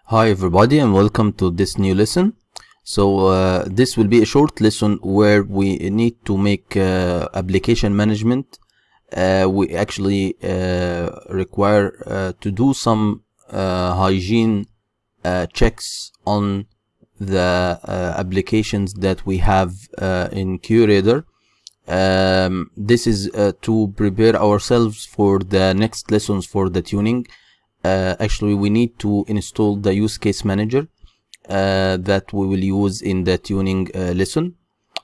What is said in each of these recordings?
Hi everybody and welcome to this new lesson. This will be a short lesson where we need to make application management. We actually require to do some hygiene checks on the applications that we have in QRadar. This is to prepare ourselves for the next lessons for the tuning. Actually, we need to install the use case manager that we will use in the tuning lesson.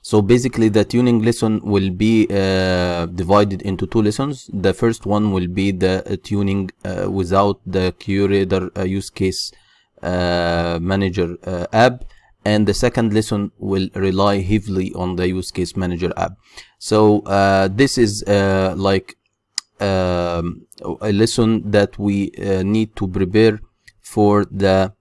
So basically the tuning lesson will be divided into two lessons. The first one will be the tuning without the QRadar use case manager app, and the second lesson will rely heavily on the use case manager app. So this is a lesson that we need to prepare for the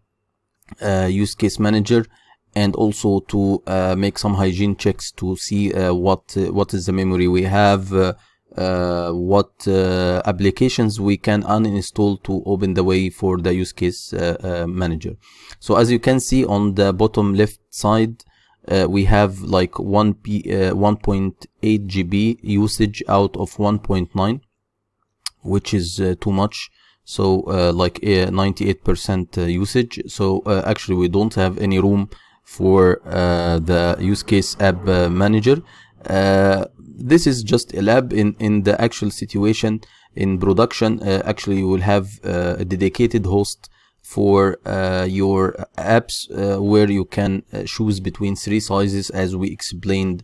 use case manager, and also to make some hygiene checks to see what is the memory we have, what applications we can uninstall to open the way for the use case manager. So as you can see on the bottom left side, we have like 1.8 GB usage out of 1.9, which is too much. So like 98% usage. So actually we don't have any room for the use case app manager. This is just a lab. In the actual situation in production, actually you will have a dedicated host for your apps where you can choose between three sizes, as we explained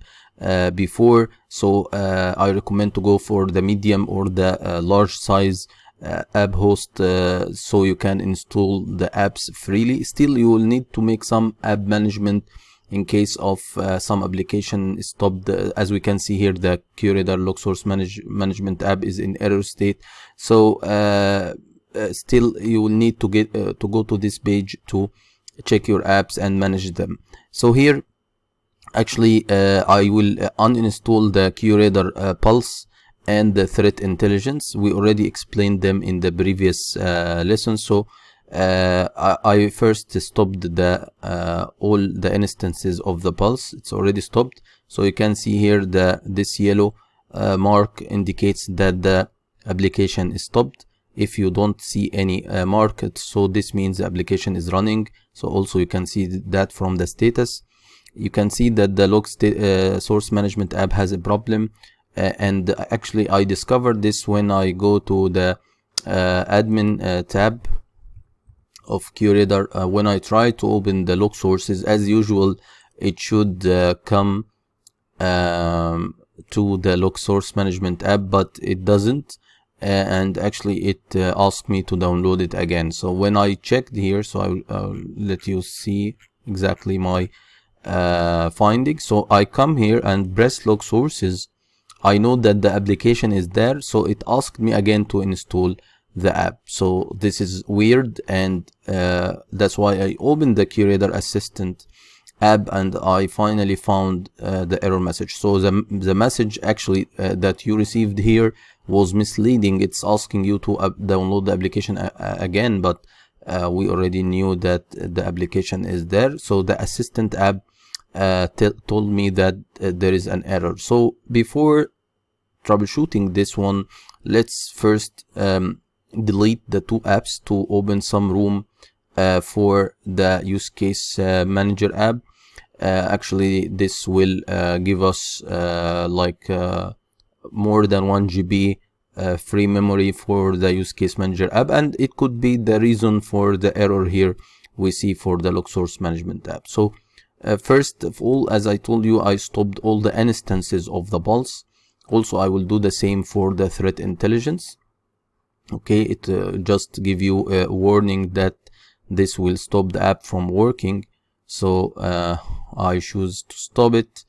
before. So I recommend to go for the medium or the large size app host, so you can install the apps freely. Still, you will need to make some app management in case of some application is stopped. As we can see here, the QRadar log source management app is in error state. So still you will need to get to go to this page to check your apps and manage them. So here actually I will uninstall the QRadar Pulse and the Threat Intelligence. We already explained them in the previous lesson. So I first stopped the all the instances of the Pulse. It's already stopped. So you can see here this yellow mark indicates that the application is stopped. If you don't see any mark, so this means the application is running. So also you can see that from the status. You can see that the log source management app has a problem, and actually I discovered this when I go to the admin tab of QRadar. When I try to open the log sources, as usual, it should come to the log source management app, but it doesn't. And actually it asked me to download it again. So when I checked here, so I'll let you see exactly my findings. So I come here and press log sources. I know that the application is there, so it asked me again to install the app. So this is weird, and that's why I opened the QRadar Assistant app, and I finally found the error message. So the message actually that you received here was misleading. It's asking you to download the application again, but we already knew that the application is there. So the Assistant app told me that there is an error. So before troubleshooting this one, let's first delete the two apps to open some room for the use case manager app. Actually this will give us more than 1 GB free memory for the use case manager app, and it could be the reason for the error here we see for the log source management app. So first of all, as I told you, I stopped all the instances of the Pulse. Also I will do the same for the Threat Intelligence. Okay, it just give you a warning that this will stop the app from working. So I choose to stop it.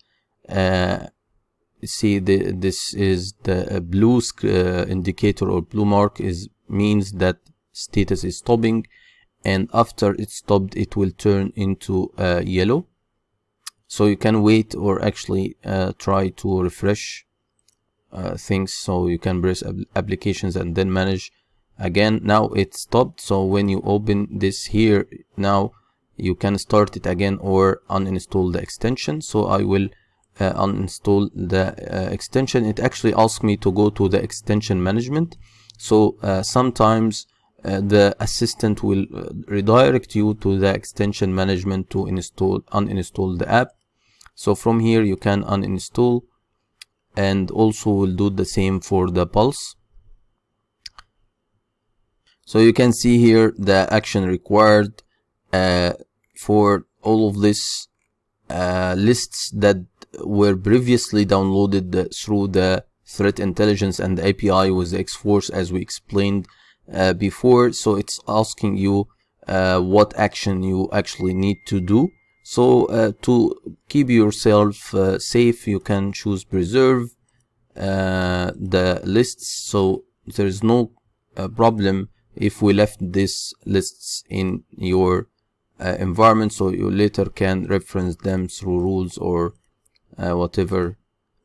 See, this is the blue indicator, or blue mark means that status is stopping, and after it's stopped it will turn into yellow. So you can wait, or actually try to refresh things. So you can press applications and then manage again. Now it stopped. So when you open this here, now you can start it again or uninstall the extension. So I will uninstall the extension. It actually asks me to go to the extension management. So sometimes the assistant will redirect you to the extension management to uninstall the app. So from here you can uninstall, and also will do the same for the Pulse. So you can see here the action required for all of this lists that were previously downloaded through the threat intelligence and the API with X-Force, as we explained before. So it's asking you what action you actually need to do. So to keep yourself safe, you can choose preserve the lists. So there is no problem if we left these lists in your environment, so you later can reference them through rules or whatever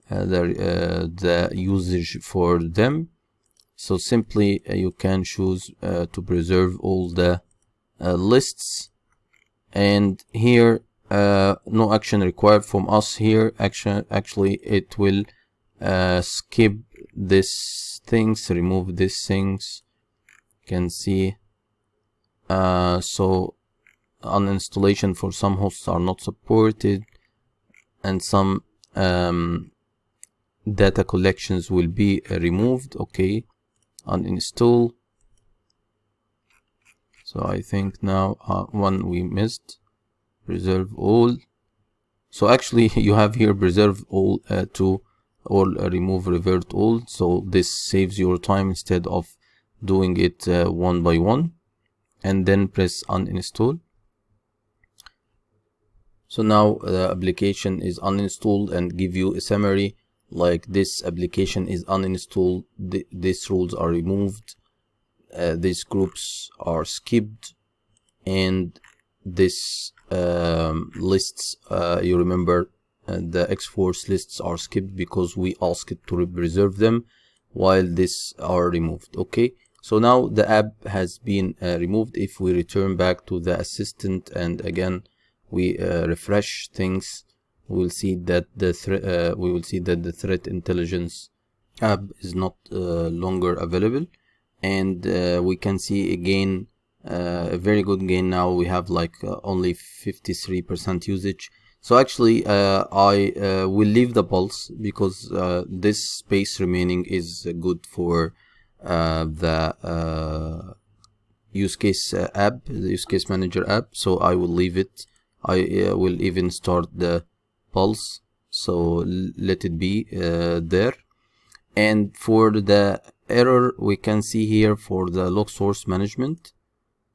the usage for them. So simply you can choose to preserve all the lists, and here no action required from us here. Actually it will skip these things, remove these things. You can see so uninstallation for some hosts are not supported, and some data collections will be removed. Okay, uninstall. So I think now one we missed, preserve all. So actually you have here preserve all to or remove revert all. So this saves your time instead of doing it one by one, and then press uninstall. So now the application is uninstalled and give you a summary like this: application is uninstalled, these rules are removed, these groups are skipped, and this lists, you remember the X-Force lists are skipped because we asked it to preserve them, while these are removed. Okay, so now the app has been removed. If we return back to the assistant and again we refresh things, we will see that the threat intelligence app is not longer available, and we can see again a very good gain. Now we have like only 53% usage. So actually I will leave the Pulse because this space remaining is good for the use case app, the use case manager app. So I will leave it. I will even start the Pulse, so let it be there. And for the error, we can see here for the log source management.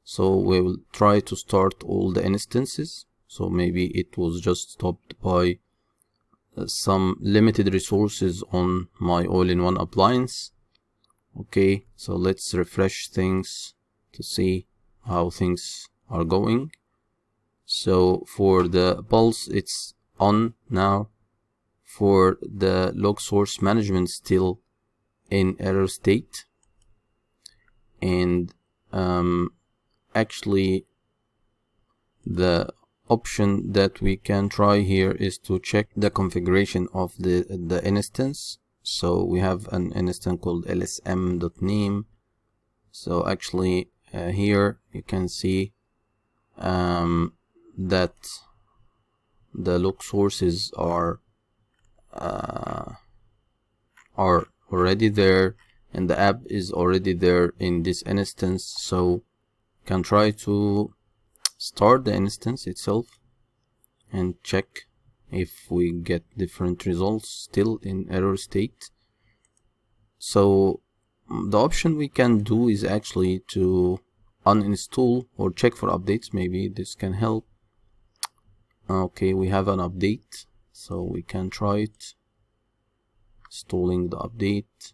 So we will try to start all the instances. So maybe it was just stopped by some limited resources on my all-in-one appliance. Okay, so let's refresh things to see how things are going. So for the Pulse, it's on now. For the log source management, still in error state. And actually the option that we can try here is to check the configuration of the instance. So we have an instance called lsm.name. So actually here you can see that the log sources are already there, and the app is already there in this instance. So you can try to start the instance itself and check if we get different results, still in error state. So the option we can do is actually to uninstall or check for updates. Maybe this can help. Okay, we have an update, so we can try it, installing the update.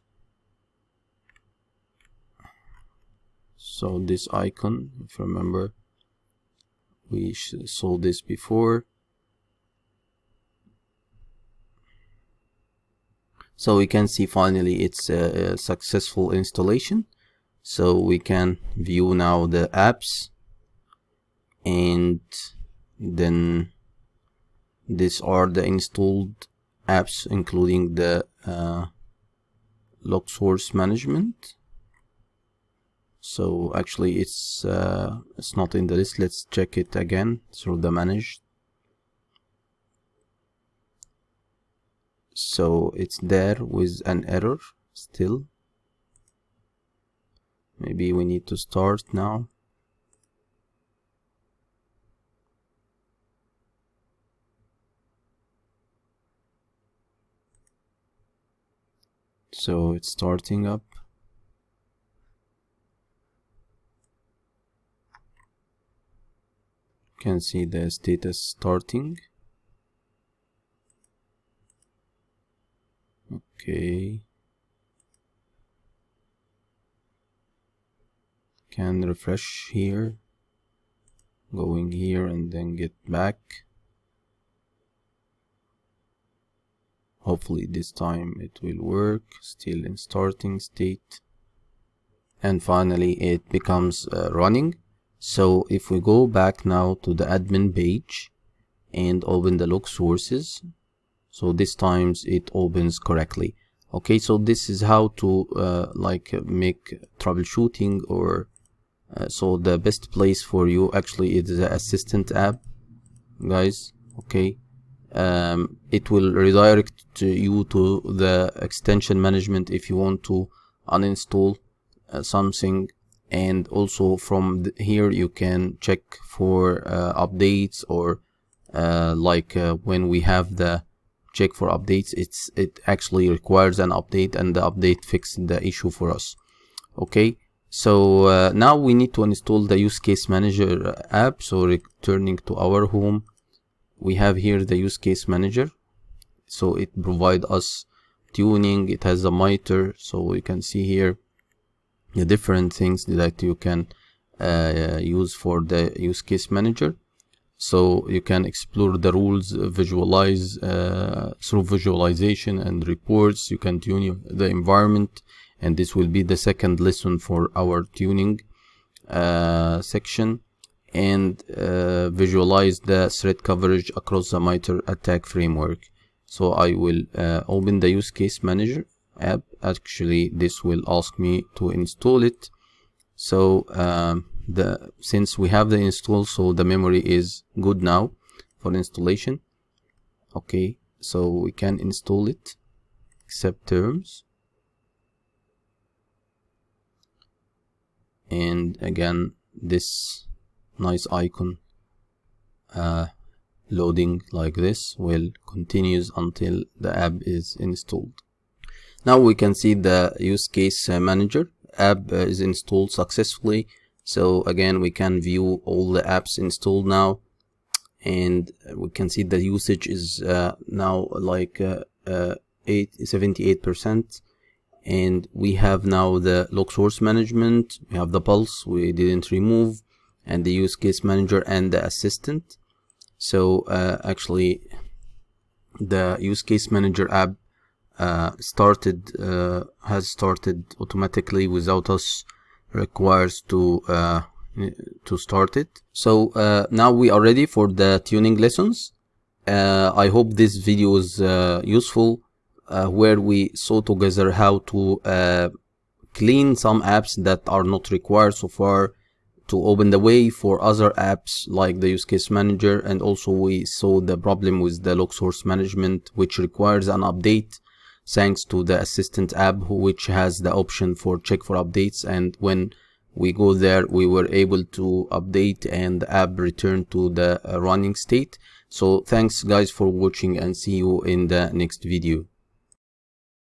So this icon, if you remember, we saw this before. So we can see finally it's a successful installation. So we can view now the apps, and then these are the installed apps, including the log source management. So actually it's not in the list. Let's check it again through the managed. So it's there with an error still. Maybe we need to start now. So it's starting up. You can see the status starting. Okay. Can refresh here, going here and then get back. Hopefully this time it will work. Still in starting state, and finally it becomes running. So if we go back now to the admin page and open the log sources, so this times it opens correctly. Okay, so this is how to make troubleshooting, or so the best place for you actually is the assistant app, guys. Okay, it will redirect you to the extension management if you want to uninstall something, and also from here you can check for updates, or when we have the check for updates, it actually requires an update, and the update fixed the issue for us. Okay, so now we need to install the use case manager app. So returning to our home, we have here the use case manager. So it provides us tuning. It has a meter, so we can see here the different things that you can use for the use case manager. So you can explore the rules, visualize through visualization and reports. You can tune the environment, and this will be the second lesson for our tuning section, and visualize the threat coverage across the MITRE ATT&CK framework. So I will open the use case manager app. Actually this will ask me to install it. So since we have the install, so the memory is good now for installation. Okay, so we can install it, accept terms, and again this nice icon loading like this will continues until the app is installed. Now we can see the use case manager app is installed successfully. So again we can view all the apps installed now, and we can see the usage is now like 78%, and we have now the log source management, we have the pulse we didn't remove, and the use case manager and the assistant. So actually the use case manager app has started automatically without us requires to start it. So now we are ready for the tuning lessons. I hope this video is useful, where we saw together how to clean some apps that are not required so far, to open the way for other apps like the use case manager, and also we saw the problem with the log source management, which requires an update thanks to the assistant app, which has the option for check for updates, and when we go there we were able to update and the app returned to the running state. So thanks guys for watching, and see you in the next video.